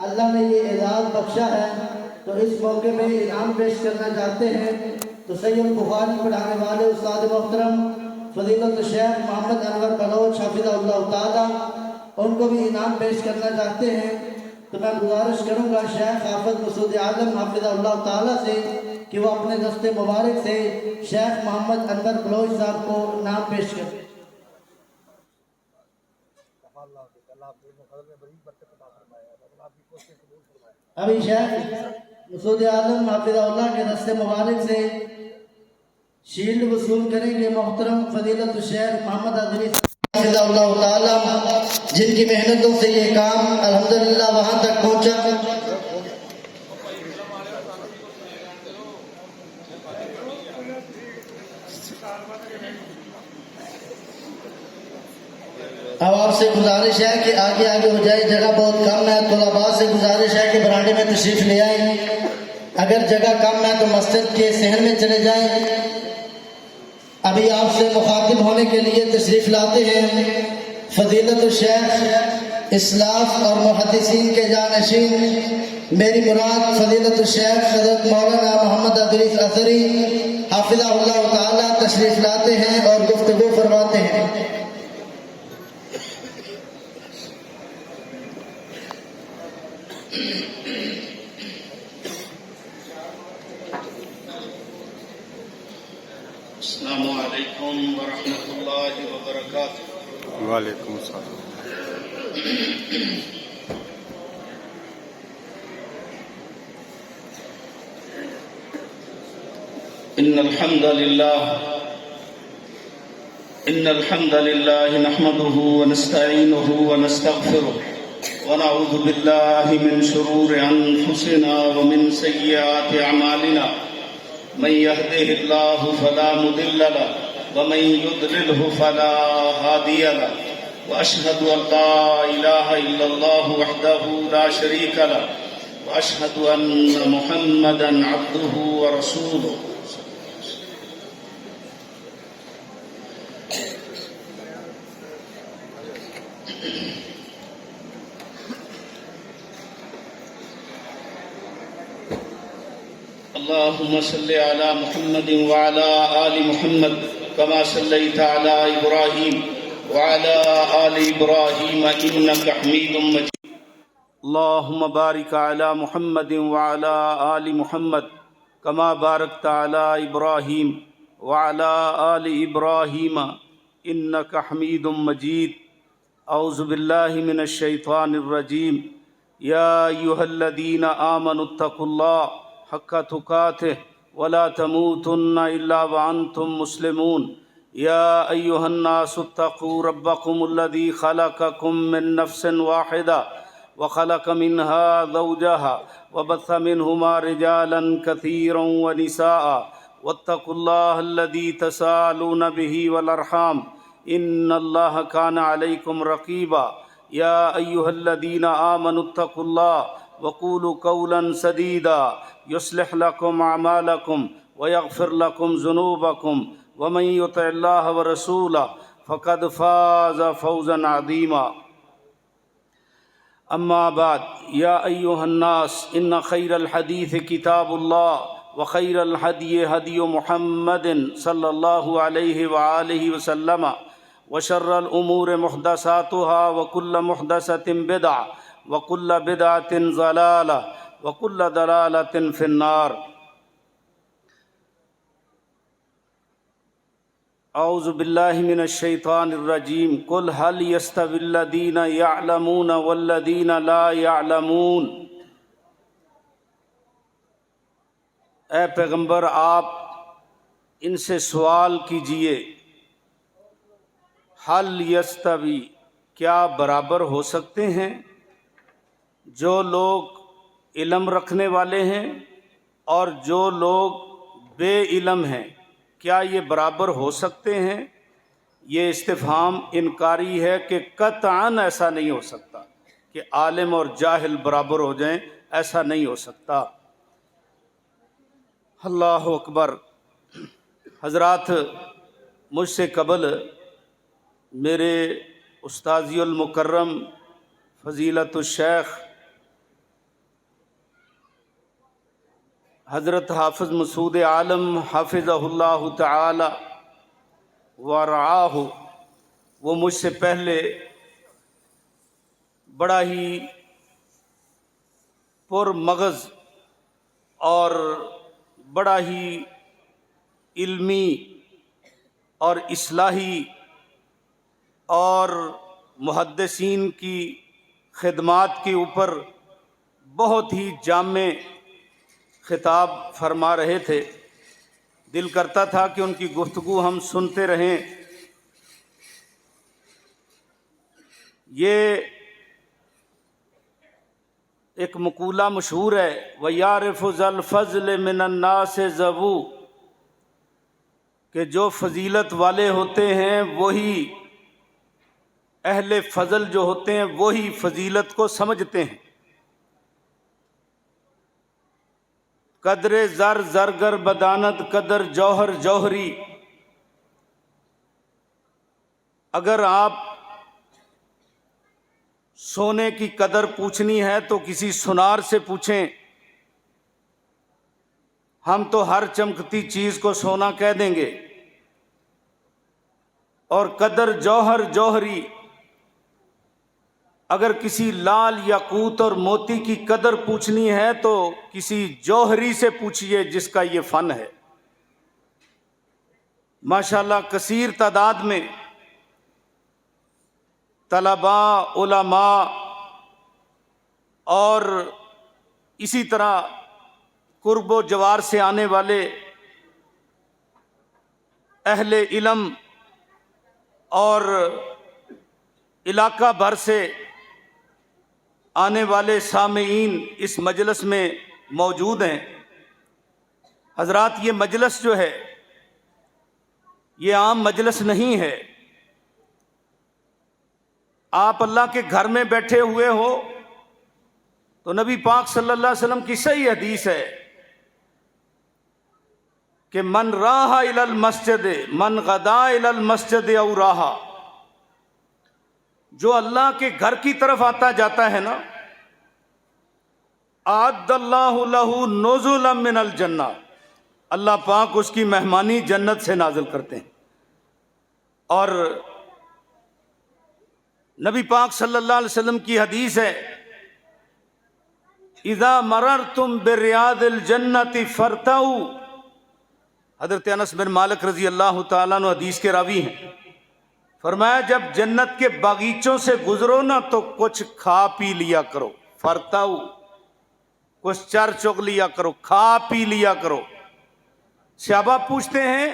اللہ نے یہ اعزاز بخشا ہے، تو اس موقع میں انعام پیش کرنا چاہتے ہیں۔ تو سید بخاری پڑھانے والے استاد محترم فضیلت الشیخ محمد انور بلوچ حفظہ اللہ تعالیٰ، ان کو بھی انعام پیش کرنا چاہتے ہیں۔ تو میں گزارش کروں گا شیخ حافظ مسعود عالم حفظہ اللہ تعالیٰ سے کہ وہ اپنے دست مبارک سے شیخ محمد انور بلوچ صاحب کو انعام پیش کریں۔ ابھی شیخ مسعود عالم حافظہ اللہ کے دست مبارک سے شیلڈ وصول کریں گے محترم فضیلت الشیخ محمد ادریس حفظہ اللہ تعالیٰ، جن کی محنتوں سے یہ کام الحمدللہ وہاں تک پہنچا۔ اب آپ سے گزارش ہے کہ آگے آگے ہو جائے، جگہ بہت کم ہے۔ طلباء سے گزارش ہے کہ برانڈے میں تشریف لے آئیں، اگر جگہ کم ہے تو مسجد کے صحن میں چلے جائیں۔ ابھی آپ سے مخاطب ہونے کے لیے تشریف لاتے ہیں فضیلت الشیخ اسلاف اور محدثین کے جانشین میری مراد فضیلت الشیخ حضرت مولانا محمد ادریس اثری حافظہ اللہ تعالیٰ تشریف لاتے ہیں اور گفتگو فرماتے ہیں۔ السلام علیکم ورحمۃ اللہ وبرکاتہ۔ وعلیکم السلام۔ ان الحمد للہ نحمده ونستعینه ونستغفره ونعوذ باللہ من شرور انفسنا ومن سیئات اعمالنا، من يهده الله فلا مضل له ومن يضلله فلا هادي له، واشهد ان لا اله الا الله وحده لا شريك له، واشهد ان محمدا عبده ورسوله۔ اللهم صل على محمد وعلى آل محمد كما صليت على إبراهيم وعلى آل إبراهيم إنك حميد مجيد۔ اللهم بارك على محمد وعلى آل محمد كما باركت على إبراهيم وعلى آل إبراهيم إنك حميد مجيد۔ أعوذ بالله من الشيطان الرجيم۔ يا أيها الذين آمنوا اتقوا الله حق تقاته ولا تموتن إلا وأنتم مسلمون۔ يا أيها الناس اتقوا ربكم الذي خلقكم من نفس واحدة وخلق منها زوجها وبث منهما رجالا كثيرا ونساء، واتقوا الله الذي تساءلون به والأرحام إن الله كان عليكم رقيبا۔ يا أيها الذين آمنوا اتقوا الله وقولوا قولا سديدا يصلح لكم أعمالكم ويغفر لكم ذنوبكم، ومن يطع الله ورسوله فقد فاز فوزا عظيما۔ أما بعد، يا أيها الناس إن خير الحديث كتاب الله، وخير الهدي هدي محمد صلى الله عليه وآله وسلم، وشر الأمور محدثاتها، وكل محدثة بدعة، وكل بدعة ضلالة، وكل ضلالة في النار۔ اعوذ باللہ من الشیطان الرجیم۔ قل هل يستوي الذين يعلمون والذين لا يعلمون۔ اے پیغمبر، آپ ان سے سوال کیجئے، هل يستوي، کیا برابر ہو سکتے ہیں جو لوگ علم رکھنے والے ہیں اور جو لوگ بے علم ہیں، کیا یہ برابر ہو سکتے ہیں؟ یہ استفہام انکاری ہے کہ قطعاً ایسا نہیں ہو سکتا کہ عالم اور جاہل برابر ہو جائیں، ایسا نہیں ہو سکتا۔ اللہ اکبر۔ حضرات، مجھ سے قبل میرے استاذی المکرم فضیلت الشیخ حضرت حافظ مسعود عالم حافظہ اللہ تعالی ورعاہ، وہ مجھ سے پہلے بڑا ہی پر مغز اور بڑا ہی علمی اور اصلاحی اور محدثین کی خدمات کے اوپر بہت ہی جامع خطاب فرما رہے تھے۔ دل کرتا تھا کہ ان کی گفتگو ہم سنتے رہیں۔ یہ ایک مقولہ مشہور ہے، وَيَعْرِفُ ذَا الْفَضْلِ مِنَ النَّاسِ ذَوُو، کہ جو فضیلت والے ہوتے ہیں وہی اہل فضل جو ہوتے ہیں وہی فضیلت کو سمجھتے ہیں۔ قدر زر زرگر بدانت قدر جوہر جوہری، اگر آپ سونے کی قدر پوچھنی ہے تو کسی سونار سے پوچھیں، ہم تو ہر چمکتی چیز کو سونا کہہ دیں گے۔ اور قدر جوہر جوہری، اگر کسی لال یاقوت اور موتی کی قدر پوچھنی ہے تو کسی جوہری سے پوچھئے جس کا یہ فن ہے۔ ماشاءاللہ کثیر تعداد میں طلباء، علماء اور اسی طرح قرب و جوار سے آنے والے اہل علم اور علاقہ بھر سے آنے والے سامعین اس مجلس میں موجود ہیں۔ حضرات، یہ مجلس جو ہے یہ عام مجلس نہیں ہے۔ آپ اللہ کے گھر میں بیٹھے ہوئے ہو تو نبی پاک صلی اللہ علیہ وسلم کی صحیح حدیث ہے کہ من راح الی المسجد من غدا الی المسجد او راحا، جو اللہ کے گھر کی طرف آتا جاتا ہے نا، اعد اللہ لہ نزلا من الجنہ، اللہ پاک اس کی مہمانی جنت سے نازل کرتے ہیں۔ اور نبی پاک صلی اللہ علیہ وسلم کی حدیث ہے، اذا مررتم بریاض الجنت فارتعوا، حضرت انس بن مالک رضی اللہ تعالیٰ عنہ حدیث کے راوی ہیں، فرمایا جب جنت کے باغیچوں سے گزرو نا تو کچھ کھا پی لیا کرو، فرتاؤ، کچھ چر چگ لیا کرو، کھا پی لیا کرو۔ صحابہ پوچھتے ہیں،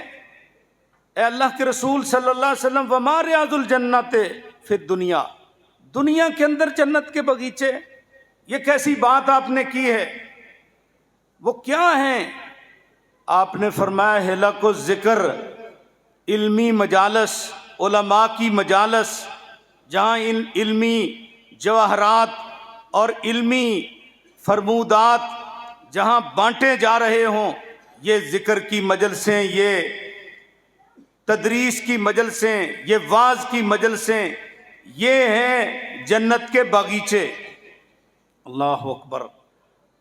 اے اللہ کے رسول صلی اللہ علیہ وسلم، وما ریاض الجنت فی الدنیا، دنیا کے اندر جنت کے باغیچے، یہ کیسی بات آپ نے کی ہے، وہ کیا ہیں؟ آپ نے فرمایا حلق الذکر، علمی مجالس، علماء کی مجالس، جہاں علمی جواہرات اور علمی فرمودات جہاں بانٹے جا رہے ہوں، یہ ذکر کی مجلسیں، یہ تدریس کی مجلسیں، یہ واعظ کی مجلسیں، یہ ہیں جنت کے باغیچے۔ اللہ اکبر۔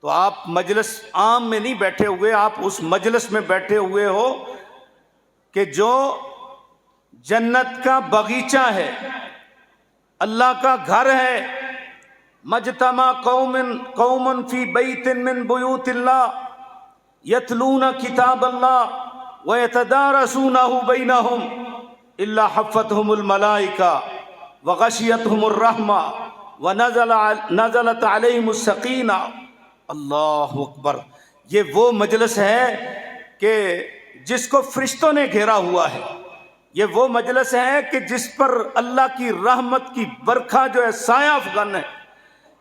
تو آپ مجلس عام میں نہیں بیٹھے ہوئے، آپ اس مجلس میں بیٹھے ہوئے ہو کہ جو جنت کا باغیچہ ہے، اللہ کا گھر ہے۔ مجتمع قوم فی بیت من بیوت اللہ یتلون کتاب اللہ ویتدارسونہ بینہم الا حفتہم الملائکہ وغشیتہم الرحمہ ونزلت علیہم السکینہ۔ اللہ اکبر۔ یہ وہ مجلس ہے کہ جس کو فرشتوں نے گھیرا ہوا ہے، یہ وہ مجلس ہے کہ جس پر اللہ کی رحمت کی برکھا جو ہے سایہ افغان ہے،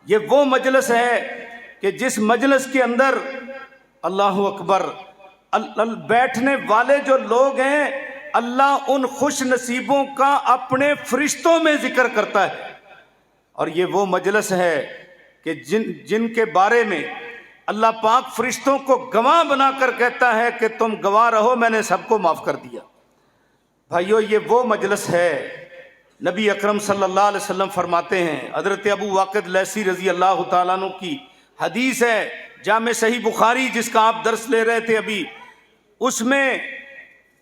یہ وہ مجلس ہے کہ جس مجلس کے اندر اللہ اکبر بیٹھنے والے جو لوگ ہیں، اللہ ان خوش نصیبوں کا اپنے فرشتوں میں ذکر کرتا ہے۔ اور یہ وہ مجلس ہے کہ جن کے بارے میں اللہ پاک فرشتوں کو گواہ بنا کر کہتا ہے کہ تم گواہ رہو، میں نے سب کو معاف کر دیا۔ بھائیو، یہ وہ مجلس ہے۔ نبی اکرم صلی اللہ علیہ وسلم فرماتے ہیں، حضرت ابو واقد لیثی رضی اللہ تعالیٰ عنہ کی حدیث ہے، جامع صحیح بخاری جس کا آپ درس لے رہے تھے ابھی، اس میں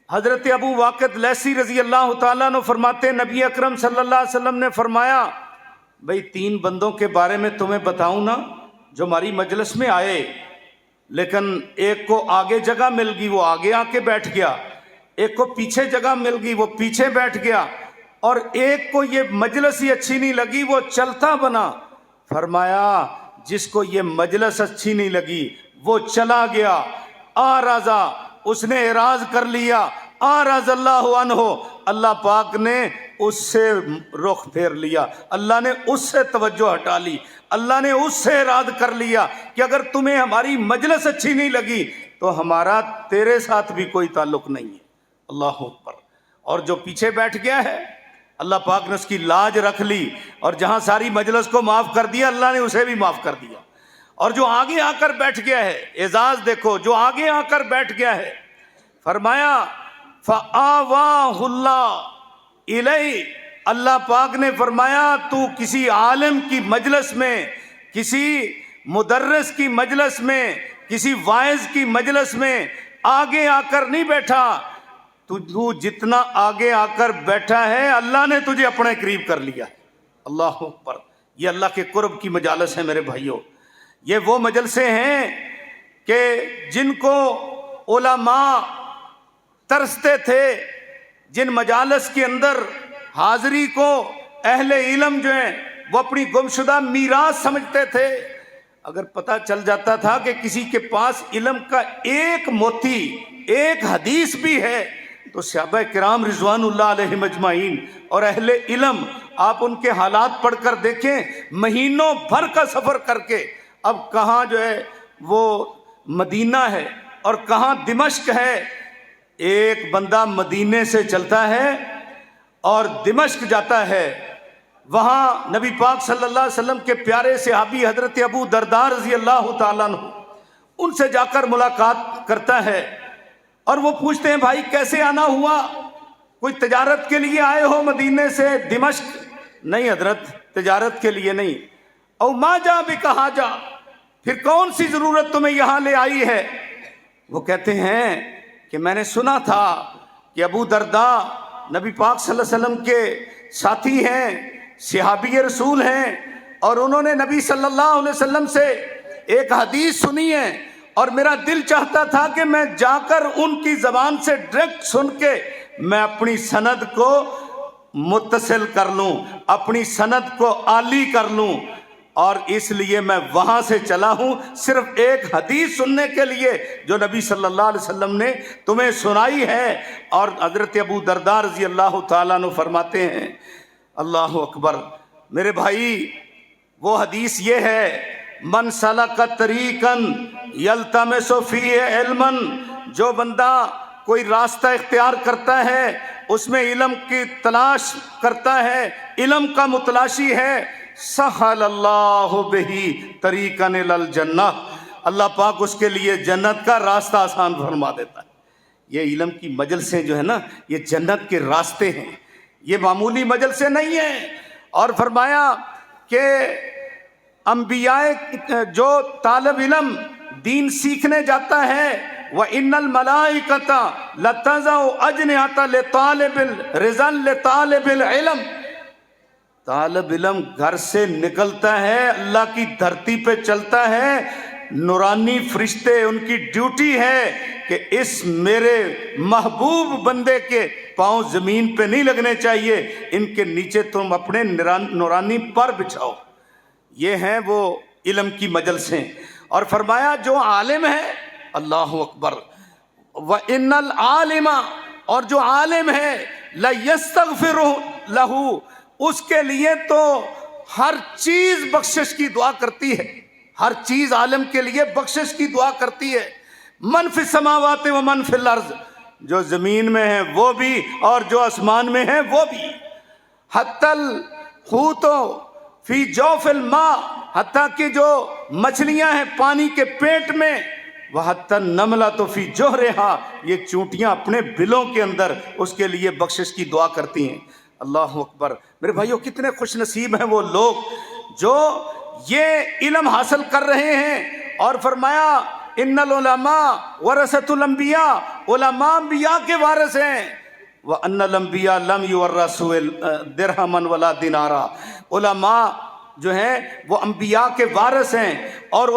حضرت ابو واقد لیثی رضی اللہ تعالیٰ عنہ فرماتے ہیں نبی اکرم صلی اللہ علیہ وسلم نے فرمایا بھئی 3 بندوں کے بارے میں تمہیں بتاؤں نا جو ہماری مجلس میں آئے، لیکن ایک کو آگے جگہ مل گئی وہ آگے آ کے بیٹھ گیا، ایک کو پیچھے جگہ مل گئی وہ پیچھے بیٹھ گیا، اور ایک کو یہ مجلس ہی اچھی نہیں لگی وہ چلتا بنا۔ فرمایا جس کو یہ مجلس اچھی نہیں لگی وہ چلا گیا، آرازا اس نے اعراض کر لیا، آراز اللہ عنہ، اللہ پاک نے اس سے رخ پھیر لیا، اللہ نے اس سے توجہ ہٹا لی، اللہ نے اس سے اعراض کر لیا کہ اگر تمہیں ہماری مجلس اچھی نہیں لگی تو ہمارا تیرے ساتھ بھی کوئی تعلق نہیں ہے۔ اللہ اکبر۔ اور جو پیچھے بیٹھ گیا ہے اللہ پاک نے اس کی لاج رکھ لی، اور جہاں ساری مجلس کو معاف کر دیا اللہ نے اسے بھی معاف کر دیا۔ اور جو آگے آ کر بیٹھ گیا ہے، اعزاز دیکھو، جو آگے آ کر بیٹھ گیا ہے، فرمایا فآواہ اللہ الیہ، اللہ پاک نے فرمایا تو کسی عالم کی مجلس میں، کسی مدرس کی مجلس میں، کسی واعظ کی مجلس میں آگے آ کر نہیں بیٹھا، تو جتنا آگے آ کر بیٹھا ہے اللہ نے تجھے اپنے قریب کر لیا۔ اللہ اکبر۔ یہ اللہ کے قرب کی مجالس ہیں میرے بھائیوں، یہ وہ مجلسیں ہیں کہ جن کو علماء ترستے تھے، جن مجالس کے اندر حاضری کو اہل علم جو ہیں وہ اپنی گمشدہ میراث سمجھتے تھے۔ اگر پتہ چل جاتا تھا کہ کسی کے پاس علم کا ایک موتی، ایک حدیث بھی ہے، تو صحابہ کرام رضوان اللہ علیہم اجمعین اور اہل علم، آپ ان کے حالات پڑھ کر دیکھیں، مہینوں بھر کا سفر کر کے، اب کہاں جو ہے وہ مدینہ ہے اور کہاں دمشق ہے، ایک بندہ مدینے سے چلتا ہے اور دمشق جاتا ہے، وہاں نبی پاک صلی اللہ علیہ وسلم کے پیارے صحابی حضرت ابو درداء رضی اللہ تعالیٰ عنہ ان سے جا کر ملاقات کرتا ہے، اور وہ پوچھتے ہیں بھائی کیسے آنا ہوا، کوئی تجارت کے لیے آئے ہو مدینے سے دمشق؟ نہیں حضرت تجارت کے لیے نہیں۔ او ما جا بھی کہا جا، پھر کون سی ضرورت تمہیں یہاں لے آئی ہے؟ وہ کہتے ہیں کہ میں نے سنا تھا کہ ابو درداء نبی پاک صلی اللہ علیہ وسلم کے ساتھی ہیں، صحابی رسول ہیں، اور انہوں نے نبی صلی اللہ علیہ وسلم سے ایک حدیث سنی ہے، اور میرا دل چاہتا تھا کہ میں جا کر ان کی زبان سے ڈائریکٹ سن کے میں اپنی سند کو متصل کر لوں، اپنی سند کو عالی کر لوں، اور اس لیے میں وہاں سے چلا ہوں صرف ایک حدیث سننے کے لیے جو نبی صلی اللہ علیہ وسلم نے تمہیں سنائی ہے۔ اور حضرت ابو درداء رضی اللہ تعالیٰ عنہ فرماتے ہیں، اللہ اکبر میرے بھائی، وہ حدیث یہ ہے من سلک طریقا یلتمس فیہ علما، جو بندہ کوئی راستہ اختیار کرتا ہے اس میں علم کی تلاش کرتا ہے، علم کا متلاشی ہے، سہل اللہ بہ طریقا الی الجنہ، اللہ پاک اس کے لیے جنت کا راستہ آسان فرما دیتا ہے۔ یہ علم کی مجلسیں جو ہے نا یہ جنت کے راستے ہیں، یہ معمولی مجلسیں نہیں ہیں۔ اور فرمایا کہ انبیاء جو طالب علم دین سیکھنے جاتا ہے وَإِنَّ الْمَلَائِكَةَ لَتَضَعُ أَجْنِحَتَهَا لِطَالِبِ الرِّضًا لِطَالِبِ الْعِلْمِ، طالب علم گھر سے نکلتا ہے، اللہ کی دھرتی پہ چلتا ہے، نورانی فرشتے ان کی ڈیوٹی ہے کہ اس میرے محبوب بندے کے پاؤں زمین پہ نہیں لگنے چاہیے، ان کے نیچے تم اپنے نورانی پر بچھاؤ۔ یہ ہیں وہ علم کی مجلسیں۔ اور فرمایا جو عالم ہے، اللہ اکبر، وَإِنَّ الْعَالِمَ، اور جو عالم ہے لَيَسْتَغْفِرُ لَهُ، اس کے لیے تو ہر چیز بخشش کی دعا کرتی ہے، ہر چیز عالم کے لیے بخشش کی دعا کرتی ہے۔ من فی السماوات و من فی الارض، جو زمین میں ہے وہ بھی اور جو آسمان میں ہے وہ بھی، حتی الحوت فی جوف الماء، حتیٰ کہ جو مچھلیاں ہیں پانی کے پیٹ میں، وحتی النملۃ فی جوہرہا، یہ چونٹیاں اپنے بلوں کے اندر اس کے لیے بخشش کی دعا کرتی ہیں۔ اللہ اکبر میرے بھائیوں، کتنے خوش نصیب ہیں وہ لوگ جو یہ علم حاصل کر رہے ہیں اور فرمایا ان العلماء ورثۃ الانبیاء، علماء انبیاء کے وارث ہیں، وان الانبیاء لم یورثوا درہما ولا دینارا، علماء جو ہیں وہ انبیاء کے وارث ہیں، اور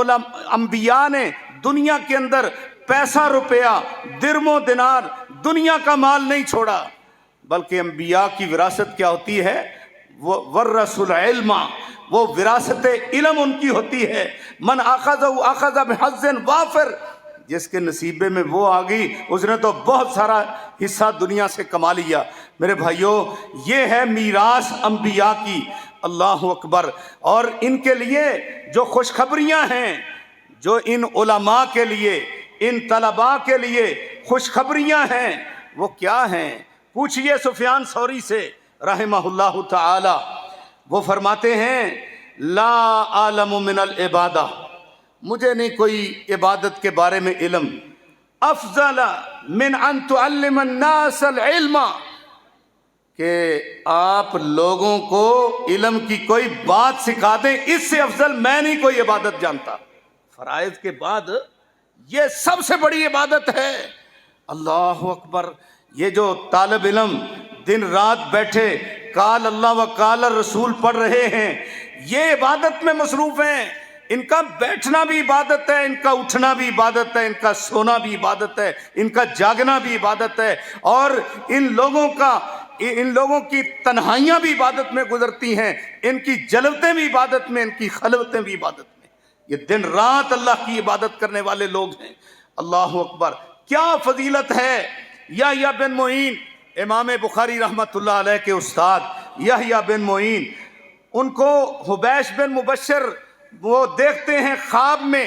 انبیاء نے دنیا کے اندر پیسہ روپیہ درم و دینار دنیا کا مال نہیں چھوڑا، بلکہ انبیاء کی وراثت کیا ہوتی ہے؟ وہ ورثوا العلم، وہ وراثت علم ان کی ہوتی ہے۔ من اخذ بحظ وافر، جس کے نصیبے میں وہ آ گئی اس نے تو بہت سارا حصہ دنیا سے کما لیا۔ میرے بھائیوں، یہ ہے میراث انبیاء کی، اللہ اکبر۔ اور ان کے لیے جو خوشخبریاں ہیں، جو ان علماء کے لیے، ان طلباء کے لیے خوشخبریاں ہیں، وہ کیا ہیں؟ پوچھئے سفیان ثوری سے رحمہ اللہ تعالی، وہ فرماتے ہیں لا عالم من العبادہ، مجھے نہیں کوئی عبادت کے بارے میں علم، افضل من ان تعلم الناس العلم، کہ آپ لوگوں کو علم کی کوئی بات سکھا دیں، اس سے افضل میں نہیں کوئی عبادت جانتا۔ فرائض کے بعد یہ سب سے بڑی عبادت ہے۔ اللہ اکبر۔ یہ جو طالب علم دن رات بیٹھے قال اللہ و قال الرسول پڑھ رہے ہیں، یہ عبادت میں مصروف ہیں۔ ان کا بیٹھنا بھی عبادت ہے، ان کا اٹھنا بھی عبادت ہے، ان کا سونا بھی عبادت ہے، ان کا جاگنا بھی عبادت ہے، اور ان لوگوں کی تنہائیاں بھی عبادت میں گزرتی ہیں، ان کی جلوتیں بھی عبادت میں، ان کی خلوتیں بھی عبادت میں۔ یہ دن رات اللہ کی عبادت کرنے والے لوگ ہیں۔ اللہ اکبر۔ کیا فضیلت ہے یحییٰ بن معین، امام بخاری رحمۃ اللہ علیہ کے استاد یحییٰ بن معین، ان کو حبیش بن مبشر وہ دیکھتے ہیں خواب میں،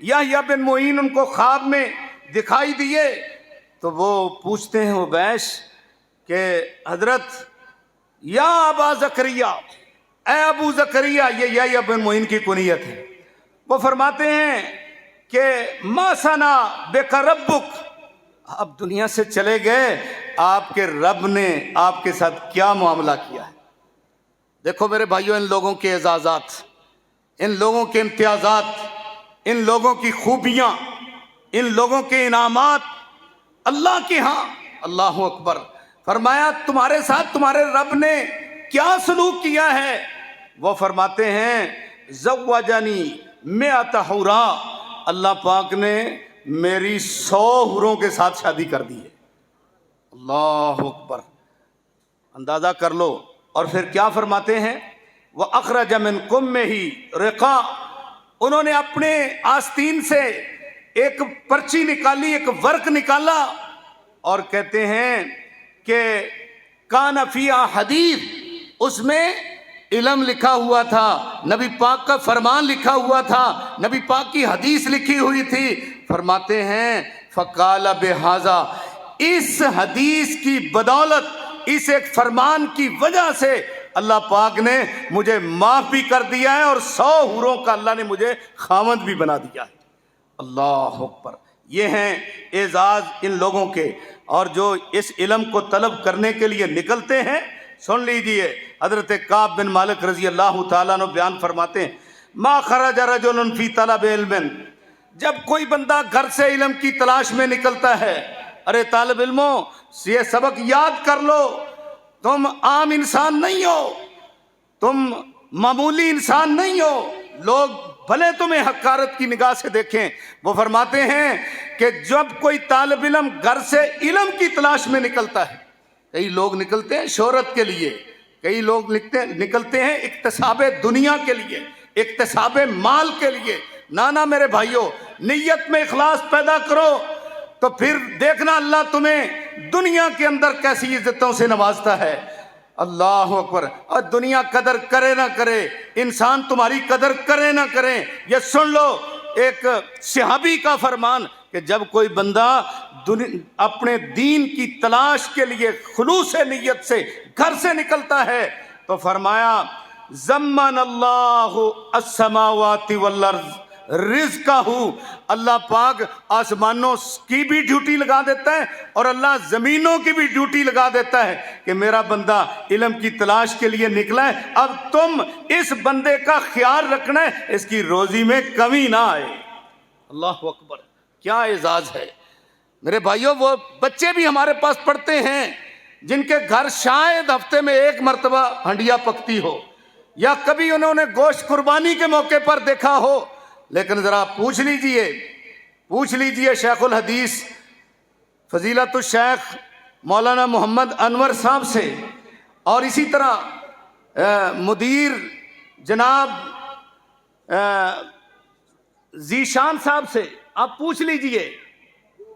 یحییٰ بن معین ان کو خواب میں دکھائی دیے، تو وہ پوچھتے ہیں حبیش کہ حضرت یا ابا زکریا، اے ابو زکریا، یہ یحییٰ بن معین کی کنیت ہے۔ وہ فرماتے ہیں کہ ما صنع بک ربک، آپ دنیا سے چلے گئے، آپ کے رب نے آپ کے ساتھ کیا معاملہ کیا ہے؟ دیکھو میرے بھائیوں، ان لوگوں کے اعزازات، ان لوگوں کے امتیازات، ان لوگوں کی خوبیاں، ان لوگوں کے انعامات اللہ کے ہاں، اللہ اکبر۔ فرمایا تمہارے ساتھ تمہارے رب نے کیا سلوک کیا ہے؟ وہ فرماتے ہیں زوجنی مئۃ حورا، اللہ پاک نے میری 100 حوروں کے ساتھ شادی کر دی ہے۔ اللہ اکبر، اندازہ کر لو۔ اور پھر کیا فرماتے ہیں؟ وَأَخْرَجَ مِنْ قُمِّهِ رِقَاءً، انہوں نے اپنے آستین سے ایک پرچی نکالی، ایک ورق نکالا، اور کہتے ہیں کہ کان فیہا حدیث، اس میں علم لکھا ہوا تھا، نبی پاک کا فرمان لکھا ہوا تھا، نبی پاک کی حدیث لکھی ہوئی تھی۔ فرماتے ہیں فقال بہذا، اس حدیث کی بدولت، اس ایک فرمان کی وجہ سے اللہ پاک نے مجھے معاف بھی کر دیا ہے، اور 100 حوروں کا اللہ نے مجھے خاوند بھی بنا دیا ہے۔ اللہ اکبر۔ یہ ہیں اعزاز ان لوگوں کے، اور جو اس علم کو طلب کرنے کے لیے نکلتے ہیں۔ سن لیجئے، حضرت کعب بن مالک رضی اللہ تعالیٰ عنہ بیان فرماتے ہیں ما خرج رجل فی طلب علم، جب کوئی بندہ گھر سے علم کی تلاش میں نکلتا ہے، ارے طالب علموں یہ سبق یاد کر لو، تم عام انسان نہیں ہو، تم معمولی انسان نہیں ہو، لوگ بھلے تمہیں حقارت کی نگاہ سے دیکھیں۔ وہ فرماتے ہیں کہ جب کوئی طالب علم گھر سے علم کی تلاش میں نکلتا ہے، کئی لوگ نکلتے ہیں شہرت کے لیے، کئی لوگ نکلتے ہیں اکتساب دنیا کے لیے، اکتساب مال کے لیے۔ نانا میرے بھائیوں، نیت میں اخلاص پیدا کرو، تو پھر دیکھنا اللہ تمہیں دنیا کے اندر کیسی عزتوں سے نوازتا ہے۔ اللہ اکبر۔ اور دنیا قدر کرے نہ کرے، انسان تمہاری قدر کرے نہ کرے، یہ سن لو ایک صحابی کا فرمان کہ جب کوئی بندہ اپنے دین کی تلاش کے لیے خلوص نیت سے گھر سے نکلتا ہے، تو فرمایا زمن اللہ السماوات والارض رزقہ، اللہ پاک آسمانوں کی بھی ڈیوٹی لگا دیتا ہے، اور اللہ زمینوں کی بھی ڈیوٹی لگا دیتا ہے کہ میرا بندہ علم کی تلاش کے لیے نکلا ہے، اب تم اس بندے کا خیال رکھنا ہے اس کی روزی میں کمی نہ آئے۔ اللہ اکبر، کیا اعزاز ہے میرے بھائیوں. وہ بچے بھی ہمارے پاس پڑھتے ہیں جن کے گھر شاید ہفتے میں ایک مرتبہ ہنڈیا پکتی ہو یا کبھی انہوں نے گوشت قربانی کے موقع پر دیکھا ہو، لیکن ذرا پوچھ لیجئے شیخ الحدیث فضیلت الشیخ مولانا محمد انور صاحب سے، اور اسی طرح مدیر جناب ذیشان صاحب سے آپ پوچھ لیجئے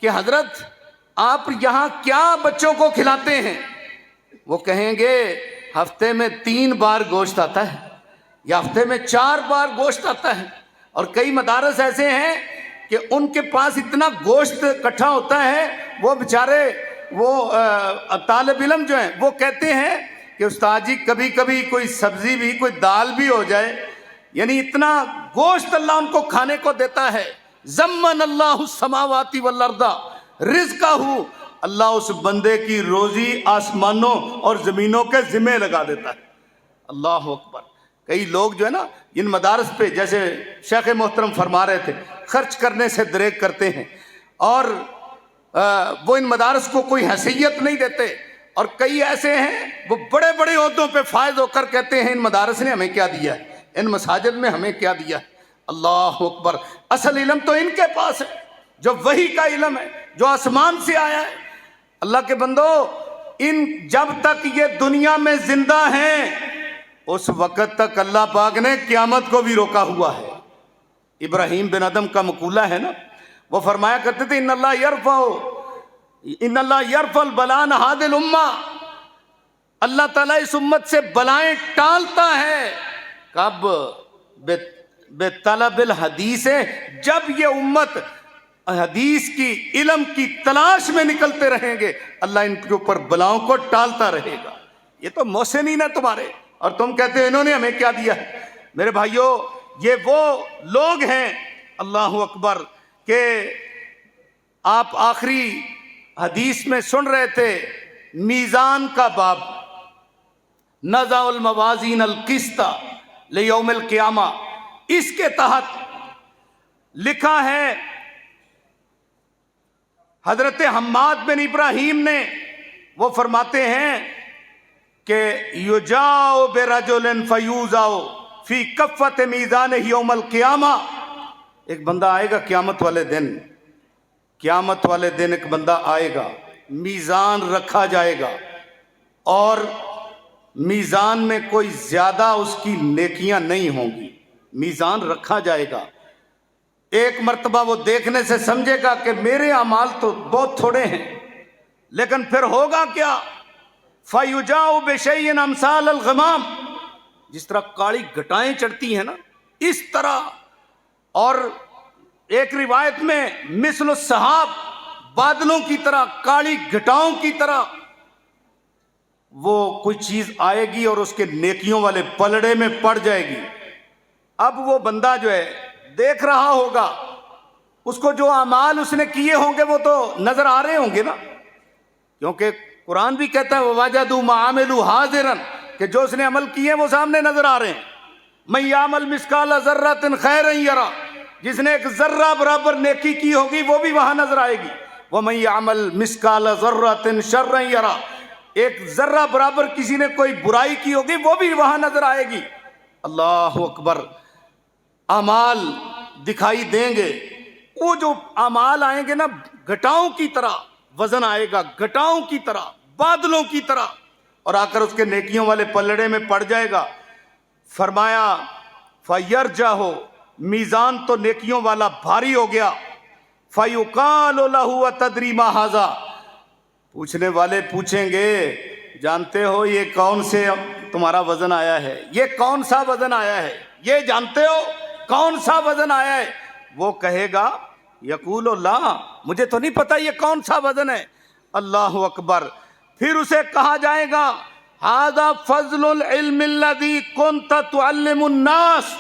کہ حضرت آپ یہاں کیا بچوں کو کھلاتے ہیں؟ وہ کہیں گے ہفتے میں 3 بار گوشت آتا ہے یا ہفتے میں 4 بار گوشت آتا ہے. اور کئی مدارس ایسے ہیں کہ ان کے پاس اتنا گوشت اکٹھا ہوتا ہے، وہ بیچارے وہ طالب علم جو ہیں وہ کہتے ہیں کہ استاد جی کبھی کبھی کوئی سبزی بھی، کوئی دال بھی ہو جائے، یعنی اتنا گوشت اللہ ان کو کھانے کو دیتا ہے. زمن اللہ السماوات والارض رزقہ، اللہ اس بندے کی روزی آسمانوں اور زمینوں کے ذمہ لگا دیتا ہے. اللہ اکبر. کئی لوگ جو ہے نا ان مدارس پہ، جیسے شیخ محترم فرما رہے تھے، خرچ کرنے سے دریغ کرتے ہیں اور وہ ان مدارس کو کوئی حیثیت نہیں دیتے. اور کئی ایسے ہیں وہ بڑے بڑے عہدوں پہ فائز ہو کر کہتے ہیں ان مدارس نے ہمیں کیا دیا ہے، ان مساجد میں ہمیں کیا دیا ہے. اللہ اکبر. اصل علم تو ان کے پاس ہے، جو وحی کا علم ہے، جو آسمان سے آیا ہے. اللہ کے بندو، ان جب تک یہ دنیا میں زندہ ہیں اس وقت تک اللہ پاک نے قیامت کو بھی روکا ہوا ہے. ابراہیم بن ادم کا مقولہ ہے نا، وہ فرمایا کرتے تھے ان اللہ یرفع البلاء عن هذه الامہ، اللہ تعالیٰ اس امت سے بلائیں ٹالتا ہے. کب؟ بے طلب الحدیث ہے، جب یہ امت حدیث کی، علم کی تلاش میں نکلتے رہیں گے اللہ ان کے اوپر بلاؤں کو ٹالتا رہے گا. یہ تو محسنین ہیں تمہارے، اور تم کہتے ہیں انہوں نے ہمیں کیا دیا ہے. میرے بھائیوں، یہ وہ لوگ ہیں اللہ اکبر کہ آپ آخری حدیث میں سن رہے تھے میزان کا باب، نضع الموازین القسط لیوم القیامہ، اس کے تحت لکھا ہے حضرت حماد بن ابراہیم نے، وہ فرماتے ہیں کہ یجاء برجل فیوضع فی کفۃ میزانہ یوم القیامہ، ایک بندہ آئے گا قیامت والے دن ایک بندہ آئے گا، میزان رکھا جائے گا اور میزان میں کوئی زیادہ اس کی نیکیاں نہیں ہوں گی. میزان رکھا جائے گا، ایک مرتبہ وہ دیکھنے سے سمجھے گا کہ میرے اعمال تو بہت تھوڑے ہیں، لیکن پھر ہوگا کیا؟ فَيُجَاءُ بِشَيْءٍ أَمْثَالَ الْغَمَامِ، جس طرح کالی گھٹائیں چڑھتی ہیں نا اس طرح. اور ایک روایت میں مثل السحاب، بادلوں کی طرح، کالی گھٹاؤں کی طرح وہ کوئی چیز آئے گی اور اس کے نیکیوں والے پلڑے میں پڑ جائے گی. اب وہ بندہ جو ہے دیکھ رہا ہوگا، اس کو جو اعمال اس نے کیے ہوں گے وہ تو نظر آ رہے ہوں گے نا، کیونکہ قرآن بھی کہتا ہے وَوَجَدُوا مَا عَمِلُوا حَاضِرًا، کہ جو اس نے عمل کیے وہ سامنے نظر آ رہے ہیں. مَن يَعْمَلْ مِثْقَالَ ذَرَّةٍ خَيْرًا يَرَهُ، جس نے ایک ذرہ برابر نیکی کی ہوگی وہ بھی وہاں نظر آئے گی. وَمَن يَعْمَلْ مِثْقَالَ ذَرَّةٍ شَرًّا يَرَهُ، ایک ذرہ برابر کسی نے کوئی برائی کی ہوگی وہ بھی وہاں نظر آئے گی. اللہ اکبر. اعمال دکھائی دیں گے، وہ جو اعمال آئیں گے نا گھٹاؤں کی طرح وزن آئے گا، گھٹاؤں کی طرح، بادلوں کی طرح، اور آ کر اس کے نیکیوں والے پلڑے میں پڑ جائے گا. فرمایا فَيَرْجَعُ، میزان تو نیکیوں والا بھاری ہو گیا. فَيُقَالُ لَهُ وَتَدْرِي مَا هَذَا، پوچھنے والے پوچھیں گے جانتے ہو یہ کون سے تمہارا وزن آیا ہے، یہ کون سا وزن آیا ہے، یہ جانتے ہو کون سا وزن آیا ہے؟ وہ کہے گا یقول اللہ، مجھے تو نہیں پتا یہ کون سا وزن ہے. اللہ اکبر. پھر اسے کہا جائے گا ھذا فضل العلم الذی کنت تعلم الناس.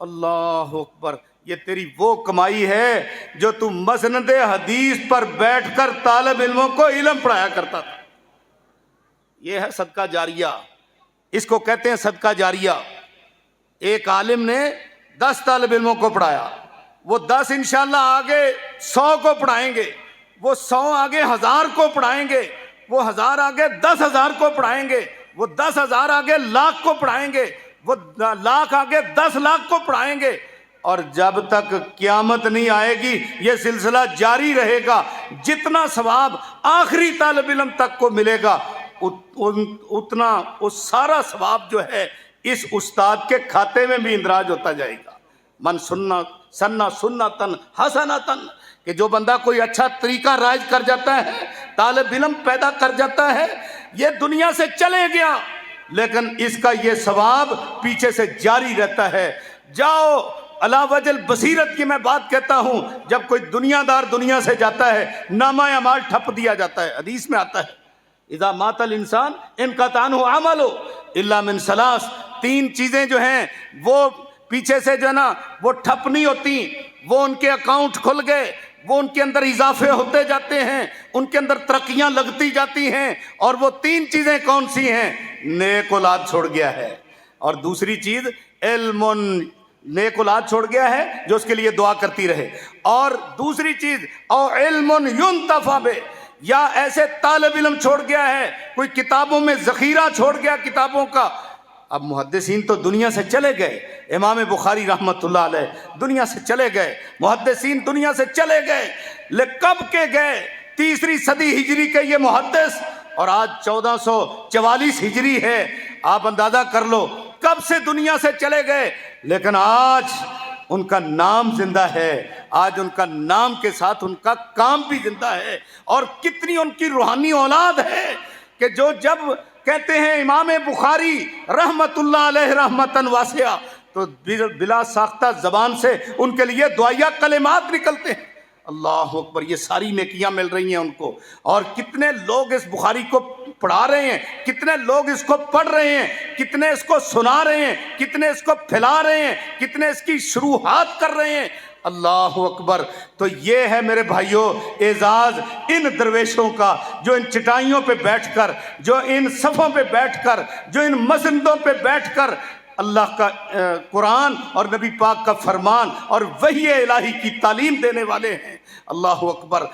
اللہ اکبر. یہ تیری وہ کمائی ہے جو تم مسند حدیث پر بیٹھ کر طالب علموں کو علم پڑھایا کرتا تھا. یہ ہے صدقہ جاریہ، اس کو کہتے ہیں صدقہ جاریہ. ایک عالم نے 10 طالب علموں کو پڑھایا، وہ 10 انشاءاللہ آگے 100 کو پڑھائیں گے، وہ 100 آگے 1000 کو پڑھائیں گے، وہ 1000 آگے 10,000 کو پڑھائیں گے، وہ 10,000 آگے لاکھ کو پڑھائیں گے، وہ لاکھ آگے 10 لاکھ کو پڑھائیں گے، اور جب تک قیامت نہیں آئے گی یہ سلسلہ جاری رہے گا۔ جتنا ثواب آخری طالب علم تک کو ملے گا اتنا وہ سارا ثواب جو ہے اس استاد کے کھاتے میں بھی اندراج ہوتا جائے گا۔ من سنہ سنتن حسنتن، کہ جو بندہ کوئی اچھا طریقہ رائج کر جاتا ہے، طالب علم پیدا کر جاتا ہے، یہ دنیا سے چلے گیا لیکن اس کا یہ ثواب پیچھے سے جاری رہتا ہے۔ جاؤ علی وجہ البصیرت کی میں بات کہتا ہوں، جب کوئی دنیا دار دنیا سے جاتا ہے نامہ اعمال ٹھپ دیا جاتا ہے، حدیث میں آتا ہے اذا مات الانسان انقطع عنہ عملہ الا من ثلاث، 3 چیزیں جو ہیں وہ پیچھے سے جو ہے نا وہ ٹھپ نہیں ہوتی، وہ ان کے اکاؤنٹ کھل گئے، وہ ان کے اندر اضافے ہوتے جاتے ہیں، ان کے اندر ترقیاں لگتی جاتی ہیں، اور وہ 3 چیزیں کون سی ہیں؟ نیک اولاد چھوڑ گیا ہے، اور دوسری چیز علم، نیک اولاد چھوڑ گیا ہے جو اس کے لیے دعا کرتی رہے، اور دوسری چیز او علم ینتفع بہ، یا ایسے طالب علم چھوڑ گیا ہے کوئی کتابوں میں ذخیرہ چھوڑ گیا کتابوں کا۔ اب محدثین تو دنیا سے چلے گئے، امام بخاری رحمۃ اللہ علیہ دنیا سے چلے گئے، محدثین دنیا سے چلے گئے، لیکن کب کے گئے؟ 3 صدی ہجری کے یہ محدث، اور آج 1444 ہجری ہے، آپ اندازہ کر لو کب سے دنیا سے چلے گئے، لیکن آج ان کا نام زندہ ہے، آج ان کا نام کے ساتھ ان کا کام بھی زندہ ہے، اور کتنی ان کی روحانی اولاد ہے کہ جو جب کہتے ہیں امام بخاری رحمت اللہ علیہ رحمتاً واسعہ تو بلا ساختہ زبان سے ان کے لیے دعائیہ کلمات نکلتے ہیں۔ اللہ اکبر، یہ ساری نیکیاں مل رہی ہیں ان کو، اور کتنے لوگ اس بخاری کو پڑھا رہے ہیں، کتنے لوگ اس کو پڑھ رہے ہیں، کتنے اس کو سنا رہے ہیں، کتنے اس کو پھیلا رہے ہیں، کتنے اس کی شروحات کر رہے ہیں۔ اللہ اکبر۔ تو یہ ہے میرے بھائیوں اعزاز ان درویشوں کا جو ان چٹائیوں پہ بیٹھ کر، جو ان صفوں پہ بیٹھ کر، جو ان مسندوں پہ بیٹھ کر اللہ کا قرآن اور نبی پاک کا فرمان اور وحی الہی کی تعلیم دینے والے ہیں۔ اللہ اکبر۔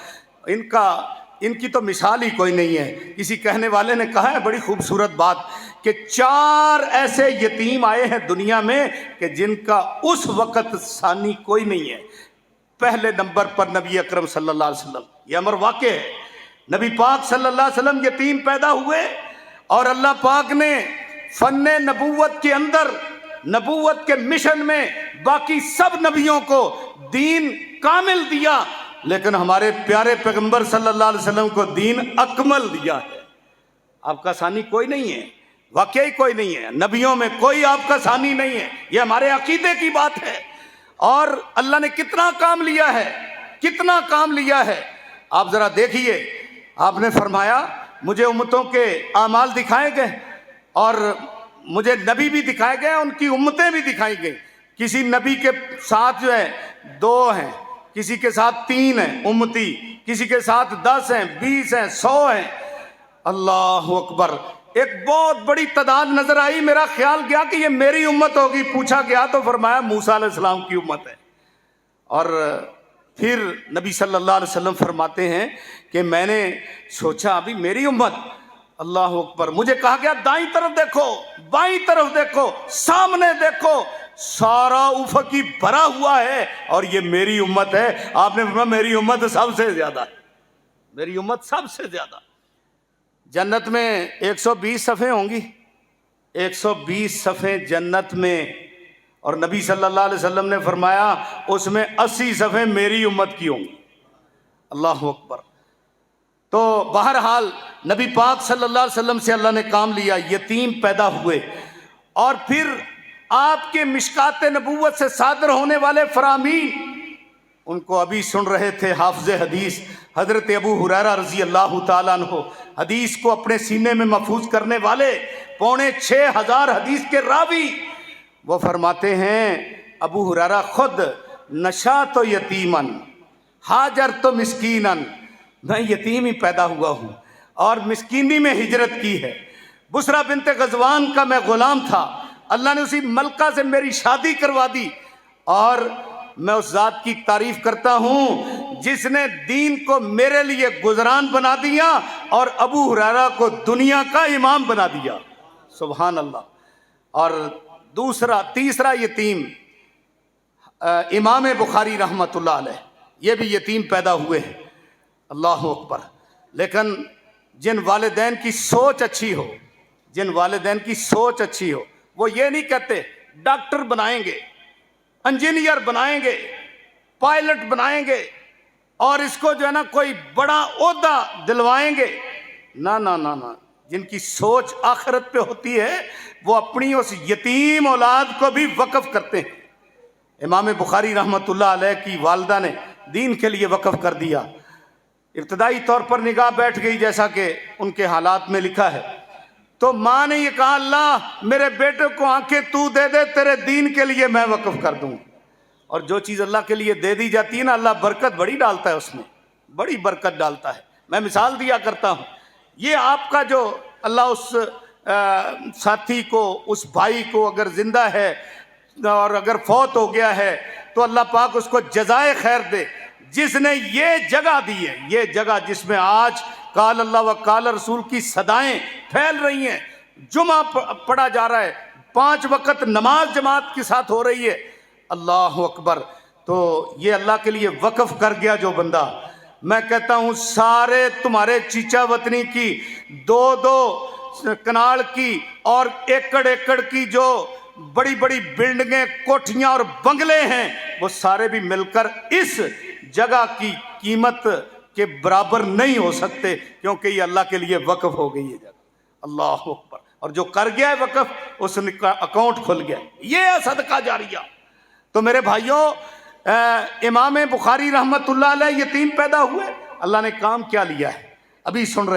ان کی تو مثال ہی کوئی نہیں ہے۔ کسی کہنے والے نے کہا ہے بڑی خوبصورت بات کہ 4 ایسے یتیم آئے ہیں دنیا میں کہ جن کا اس وقت ثانی کوئی نہیں ہے۔ پہلے نمبر پر نبی اکرم صلی اللہ علیہ وسلم، یہ امر واقع ہے، نبی پاک صلی اللہ علیہ وسلم یتیم پیدا ہوئے، اور اللہ پاک نے فن نبوت کے اندر، نبوت کے مشن میں باقی سب نبیوں کو دین کامل دیا، لیکن ہمارے پیارے پیغمبر صلی اللہ علیہ وسلم کو دین اکمل دیا ہے۔ آپ کا ثانی کوئی نہیں ہے، واقعی کوئی نہیں ہے، نبیوں میں کوئی آپ کا ثانی نہیں ہے، یہ ہمارے عقیدے کی بات ہے۔ اور اللہ نے کتنا کام لیا ہے، کتنا کام لیا ہے، آپ ذرا دیکھیے۔ آپ نے فرمایا مجھے امتوں کے اعمال دکھائے گئے، اور مجھے نبی بھی دکھائے گئے، ان کی امتیں بھی دکھائی گئی۔ کسی نبی کے ساتھ جو ہے 2 ہیں، کسی کے ساتھ 3 ہیں امتی، کسی کے ساتھ 10 ہیں، 20 ہیں، 100 ہیں۔ اللہ اکبر۔ ایک بہت بڑی تعداد نظر آئی، میرا خیال گیا کہ یہ میری امت ہوگی، پوچھا گیا تو فرمایا موسیٰ علیہ السلام کی امت ہے۔ اور پھر نبی صلی اللہ علیہ وسلم فرماتے ہیں کہ میں نے سوچا ابھی میری امت، اللہ اکبر، مجھے کہا گیا دائیں طرف دیکھو، بائیں طرف دیکھو، سامنے دیکھو، سارا افقی بھرا ہوا ہے اور یہ میری امت ہے۔ آپ نے فرمایا میری امت سب سے زیادہ ہے، میری امت سب سے زیادہ۔ جنت میں 120 صفیں ہوں گی، 120 صفیں جنت میں، اور نبی صلی اللہ علیہ وسلم نے فرمایا اس میں 80 صفیں میری امت کی ہوں گی۔ اللہ اکبر۔ تو بہرحال نبی پاک صلی اللہ علیہ وسلم سے اللہ نے کام لیا، یتیم پیدا ہوئے، اور پھر آپ کے مشکات نبوت سے صادر ہونے والے فرامین، ان کو ابھی سن رہے تھے حافظ حدیث حضرت ابو ہریرہ رضی اللہ تعالیٰ عنہ، حدیث کو اپنے سینے میں محفوظ کرنے والے، 6,500 حدیث کے راوی۔ وہ فرماتے ہیں ابو ہریرہ خود، نشأت یتیماً ہاجرت مسکیناً، میں یتیم ہی پیدا ہوا ہوں اور مسکینی میں ہجرت کی ہے۔ بسرا بنت غزوان کا میں غلام تھا، اللہ نے اسی ملکہ سے میری شادی کروا دی، اور میں اس ذات کی تعریف کرتا ہوں جس نے دین کو میرے لیے گزران بنا دیا اور ابو ہریرہ کو دنیا کا امام بنا دیا. سبحان اللہ. اور تیسرا یتیم امام بخاری رحمۃ اللہ علیہ، یہ بھی یتیم پیدا ہوئے ہیں. اللہ اکبر. لیکن جن والدین کی سوچ اچھی ہو وہ یہ نہیں کہتے ڈاکٹر بنائیں گے، انجینئر بنائیں گے، پائلٹ بنائیں گے اور اس کو جو ہے نا کوئی بڑا عہدہ دلوائیں گے. نہ، جن کی سوچ آخرت پہ ہوتی ہے وہ اپنی اس یتیم اولاد کو بھی وقف کرتے ہیں. امام بخاری رحمۃ اللہ علیہ کی والدہ نے دین کے لیے وقف کر دیا. ابتدائی طور پر نگاہ بیٹھ گئی جیسا کہ ان کے حالات میں لکھا ہے. تو ماں نے یہ کہا اللہ میرے بیٹے کو آنکھیں تو دے دے، تیرے دین کے لیے میں وقف کر دوں. اور جو چیز اللہ کے لیے دے دی جاتی ہے نا، اللہ برکت بڑی ڈالتا ہے، اس میں بڑی برکت ڈالتا ہے. میں مثال دیا کرتا ہوں، یہ آپ کا جو اللہ اس ساتھی کو، اس بھائی کو اگر زندہ ہے اور اگر فوت ہو گیا ہے تو اللہ پاک اس کو جزائے خیر دے. جس نے یہ جگہ دی ہے، یہ جگہ جس میں آج قال اللہ و قال رسول کی صدائیں پھیل رہی ہیں، جمعہ پڑھا جا رہا ہے، 5 وقت نماز جماعت کے ساتھ ہو رہی ہے. اللہ اکبر. تو یہ اللہ کے لیے وقف کر گیا جو بندہ. میں کہتا ہوں سارے تمہارے چیچا وطنی کی 2 کنال کی اور ایکڑ کی جو بڑی بڑی بلڈنگیں، کوٹھیاں اور بنگلے ہیں، وہ سارے بھی مل کر اس جگہ کی قیمت کے برابر نہیں ہو سکتے، کیونکہ یہ اللہ کے لیے وقف ہو گئی ہے جگہ. اللہ اکبر. اور جو کر گیا ہے وقف، اس کا اکاؤنٹ کھل گیا. یہ ہے صدقہ جاریہ. تو میرے بھائیوں، امام بخاری رحمت اللہ علیہ یتیم پیدا ہوئے. اللہ نے کام کیا لیا ہے؟ ابھی سن